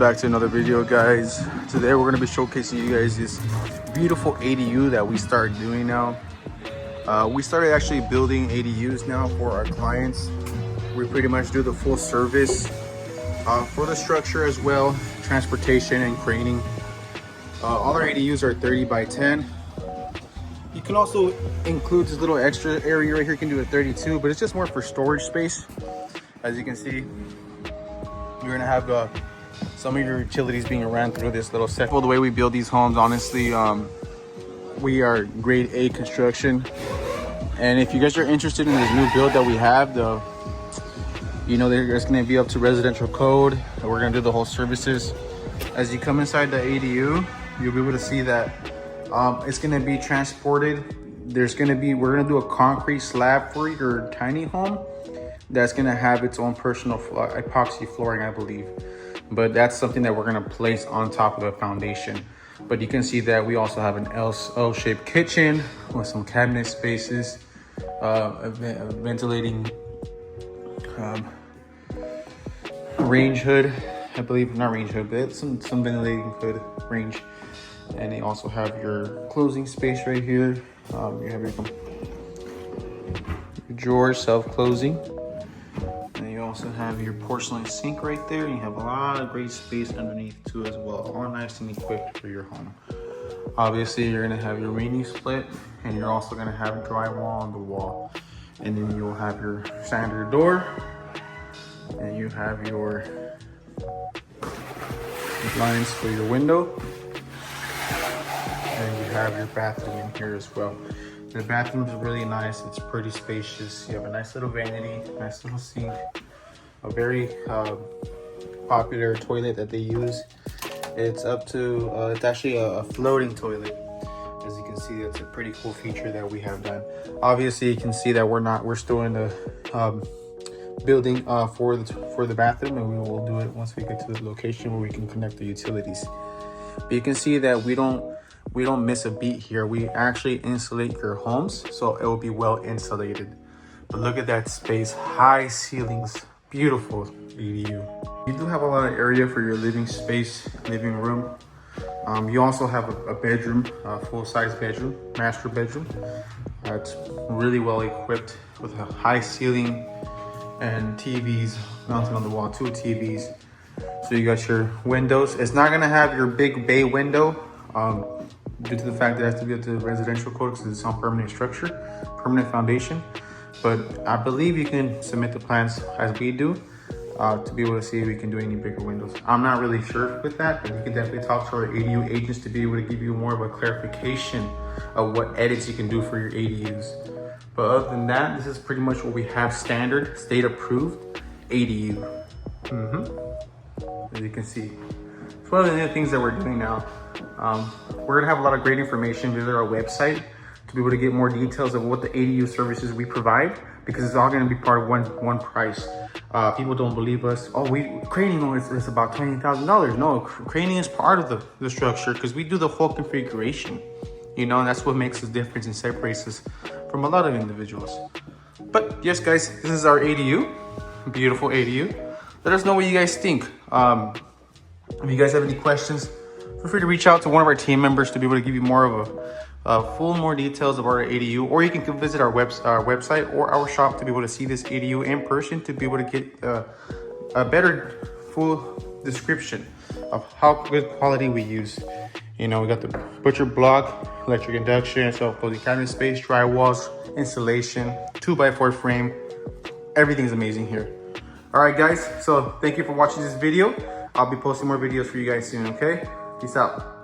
back to another video, guys. Today we're going to be showcasing you guys this beautiful ADU that we started doing now. We started actually building ADUs now for our clients. We pretty much do the full service for the structure as well, transportation and craning. All our ADUs are 30 by 10. You can also include this little extra area right here. You can do a 32, but it's just more for storage space. As you can see, you're gonna have some of your utilities being ran through this little set. Well, the way we build these homes, honestly, we are grade A construction. And if you guys are interested in this new build that we have, there's gonna be up to residential code. We're gonna do the whole services. As you come inside the ADU, you'll be able to see that it's gonna be transported. We're gonna do a concrete slab for your tiny home that's gonna have its own personal epoxy flooring, I believe. But that's something that we're gonna place on top of the foundation. But you can see that we also have an L-shaped kitchen with some cabinet spaces, a ventilating range hood, I believe, not range hood, but some ventilating hood range. And you also have your closing space right here. You have your drawer, self-closing. And you also have your porcelain sink right there. You have a lot of great space underneath too as well. All nice and equipped for your home. Obviously, you're gonna have your mini split, and you're also gonna have drywall on the wall. And then you'll have your standard door, and you have your blinds for your window. And you have your bathroom in here as well. The bathroom is really nice. It's pretty spacious. You have a nice little vanity, nice little sink, a very popular toilet that they use. It's it's actually a floating toilet. As you can see, that's a pretty cool feature that we have done. Obviously, you can see that we're still in the building for the bathroom, and we will do it once we get to the location where we can connect the utilities. But you can see that we don't miss a beat here. We actually insulate your homes, so it will be well insulated. But look at that space, high ceilings, beautiful ADU. You do have a lot of area for your living room. You also have a bedroom, full-size bedroom, master bedroom. It's really well equipped with a high ceiling and TVs mounted on the wall, 2 TVs. So you got your windows. It's not gonna have your big bay window, due to the fact that it has to be up to the residential code because it's on permanent structure, permanent foundation. But I believe you can submit the plans as we do to be able to see if we can do any bigger windows. I'm not really sure with that, but you can definitely talk to our ADU agents to be able to give you more of a clarification of what edits you can do for your ADUs. But other than that, this is pretty much what we have standard, state approved ADU. As you can see, it's one of the new things that we're doing now. We're gonna have a lot of great information. Visit our website to be able to get more details of what the ADU services we provide, because it's all gonna be part of one price. People don't believe us. Oh, craning is about $20,000. No, craning is part of the structure because we do the whole configuration. And that's what makes us different and separates us from a lot of individuals. But yes, guys, this is our ADU, beautiful ADU. Let us know what you guys think. If you guys have any questions, feel free to reach out to one of our team members to be able to give you more of more details of our ADU, or you can visit our website or our shop to be able to see this ADU in person to be able to get a better full description of how good quality we use. We got the butcher block, electric induction, self-closing cabinet space, drywalls, insulation, 2x4 frame. Everything's amazing here. All right, guys, so thank you for watching this video. I'll be posting more videos for you guys soon, okay? Peace out.